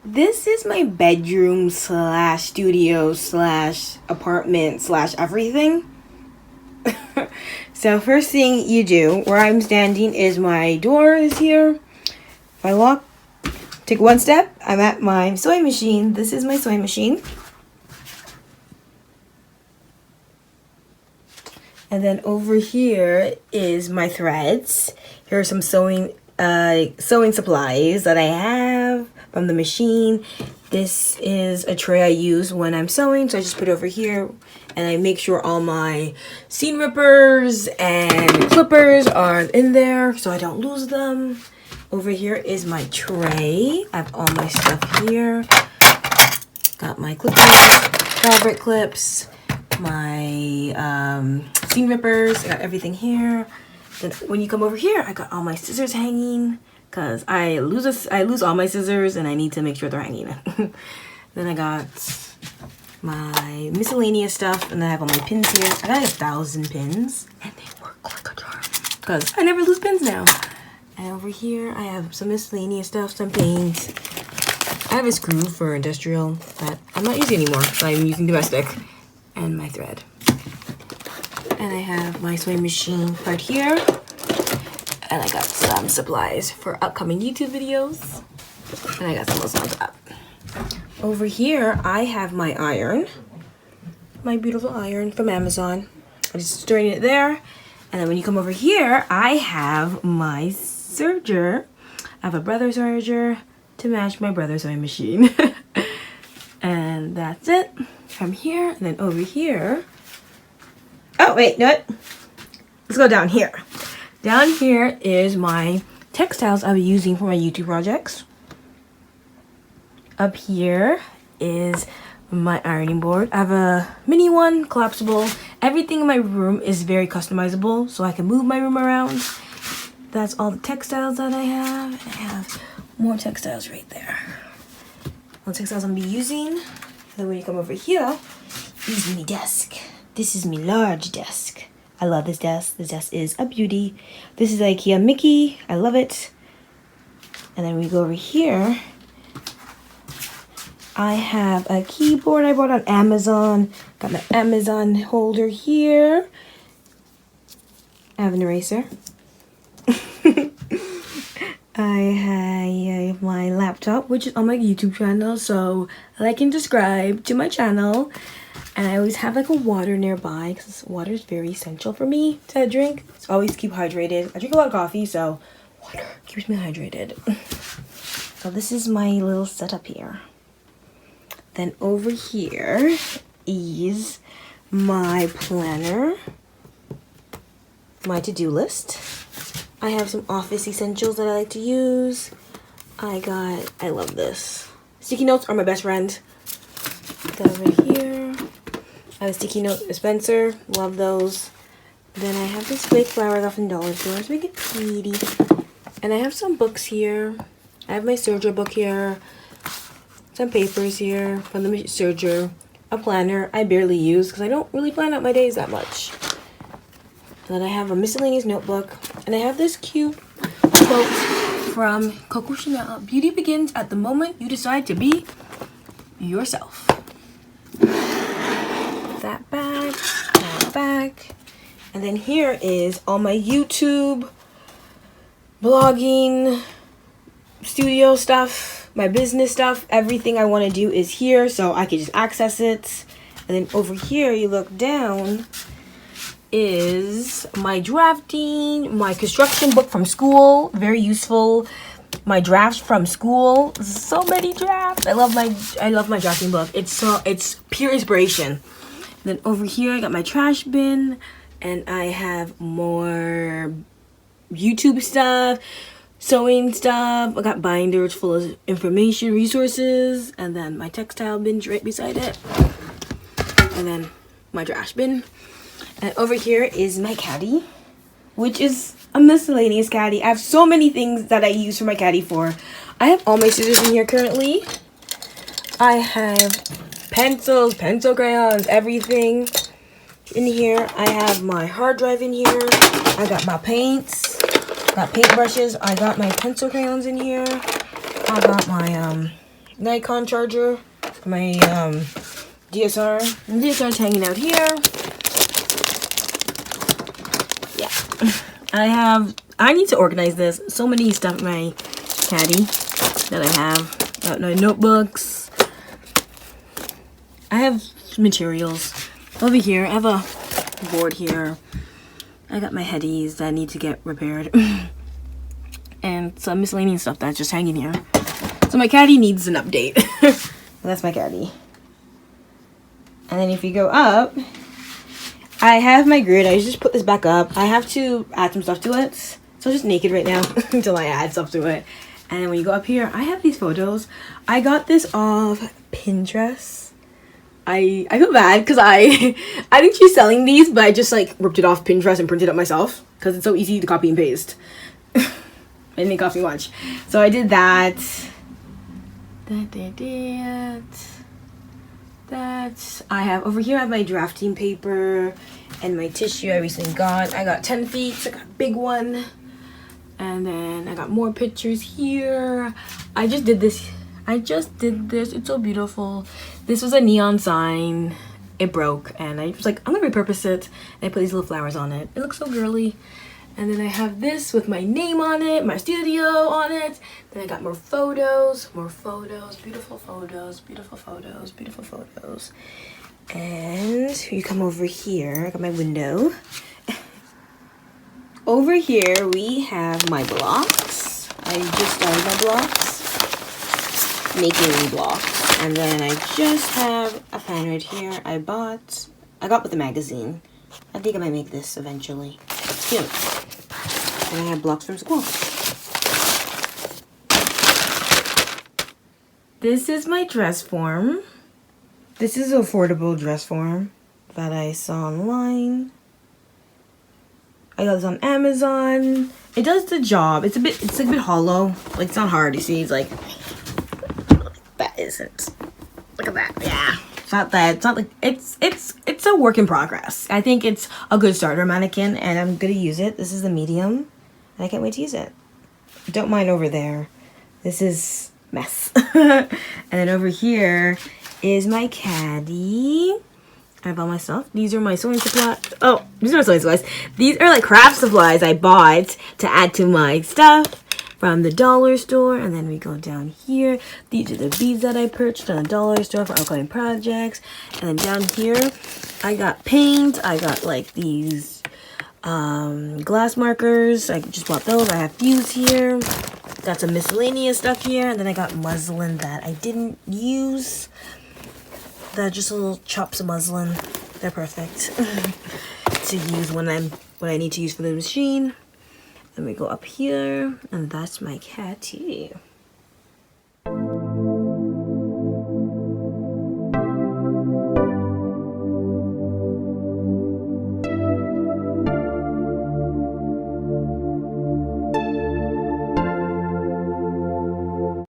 This is my bedroom slash studio slash apartment slash everything. So first thing you do, where I'm standing is my door is here. If I walk, take one step, I'm at my sewing machine. This is my sewing machine. And then over here is my threads. Here are some sewing supplies that I have from the machine. This is a tray I use when I'm sewing, so I just put it over here and I make sure all my seam rippers and clippers are in there so I don't lose them. Over here is my tray. I have all my stuff here. Got my clippers, fabric clips, my seam rippers. I got everything here. Then when you come over here, I got all my scissors hanging because I lose all my scissors and I need to make sure they're hanging. Then I got my miscellaneous stuff, and then I have all my pins here. I got 1,000 pins, and they work like a charm because I never lose pins now. And over here, I have some miscellaneous stuff, some paints. I have a screw for industrial that I'm not using anymore, so I'm using domestic, and my thread. And I have my sewing machine right here. And I got some supplies for upcoming YouTube videos. And I got some else on top. Over here, I have my iron. My beautiful iron from Amazon. I just straighten it there. And then when you come over here, I have my serger. I have a brother serger to match my brother's sewing machine. And that's it from here. And then over here. Oh, wait, no. Let's go down here. Down here is my textiles I'll be using for my YouTube projects. Up here is my ironing board. I have a mini one, collapsible. Everything in my room is very customizable, so I can move my room around. That's all the textiles that I have. I have more textiles right there. All the textiles I'm going to be using. And then when you come over here, this is my desk. This is my large desk. I love this desk. This desk is a beauty. This is IKEA Mickey. I love it. And then we go over here. I have a keyboard I bought on Amazon. Got my Amazon holder here. I have an eraser. I have my laptop, which is on my YouTube channel. So like and subscribe to my channel. And I always have like a water nearby because water is very essential for me to drink. So always keep hydrated. I drink a lot of coffee, so water keeps me hydrated. So this is my little setup here. Then over here is my planner, my to-do list. I have some office essentials that I like to use. I love this. Sticky notes are my best friend. Over here, I have a sticky note dispenser. Love those. Then I have this fake flower I got from dollar stores. Make it pretty. And I have some books here. I have my serger book here. Some papers here from the serger. A planner I barely use because I don't really plan out my days that much. And then I have a miscellaneous notebook. And I have this cute quote from Coco Chanel. Beauty begins at the moment you decide to be yourself. That back. And then here is all my YouTube, blogging, studio stuff, my business stuff. Everything I want to do is here, so I can just access it. And then over here, you look down, is my drafting, my construction book from school. Very useful. My drafts from school. So many drafts. I love my drafting book. It's pure inspiration. Then over here, I got my trash bin, and I have more YouTube stuff, sewing stuff. I got binders full of information, resources, and then my textile bin's right beside it. And then my trash bin. And over here is my caddy, which is a miscellaneous caddy. I have so many things that I use for my caddy for. I have all my scissors in here currently. I have pencils, pencil crayons, everything in here. I have my hard drive in here. I got my paints, got paintbrushes. I got my pencil crayons in here. I got my Nikon charger for my DSR. And the DSR's hanging out here. Yeah. I need to organize this. So many stuff in my caddy that I have. Got my notebooks. I have materials. Over here, I have a board here. I got my headies that need to get repaired. And some miscellaneous stuff that's just hanging here. So my caddy needs an update. That's my caddy. And then if you go up, I have my grid. I just put this back up. I have to add some stuff to it. So I'm just naked right now until I add stuff to it. And then when you go up here, I have these photos. I got this off Pinterest. I feel bad because I think she's selling these, but I just like ripped it off Pinterest and printed it up myself because it's so easy to copy and paste. It didn't cost me much. So I did that. That. I have over here I have my drafting paper and my tissue I recently got. I got 10 feet, so I got a big one. And then I got more pictures here. I just did this. It's so beautiful. This was a neon sign. It broke and I was like, I'm gonna repurpose it. And I put these little flowers on it. It looks so girly. And then I have this with my name on it, my studio on it. Then I got more photos, beautiful photos, beautiful photos, beautiful photos. And you come over here, I got my window. Over here we have my blocks. I just started my blocks, making blocks. And then I just have a fan right here I got with the magazine. I think I might make this eventually. It's cute. And I have blocks from school. This is my dress form. This is an affordable dress form that I saw online. I got this on Amazon. It does the job. It's a bit hollow. Like it's not hard. You see, it's like that isn't. Look at that. Yeah. It's not that. It's not like it's a work in progress. I think it's a good starter mannequin and I'm gonna use it. This is the medium. And I can't wait to use it. Don't mind over there. This is mess. And then over here is my caddy. I have all my stuff. These are my sewing supplies. Oh, these are not sewing supplies. These are like craft supplies I bought to add to my stuff from the dollar store. And then we go down here. These are the beads that I purchased from the dollar store for upcoming projects. And then down here, I got paint. I got like these glass markers. I just bought those. I have fuse here. Got some miscellaneous stuff here. And then I got muslin that I didn't use. They're just little chops of muslin. They're perfect to use when I need to use for the machine. Then we go up here, and that's my caddy.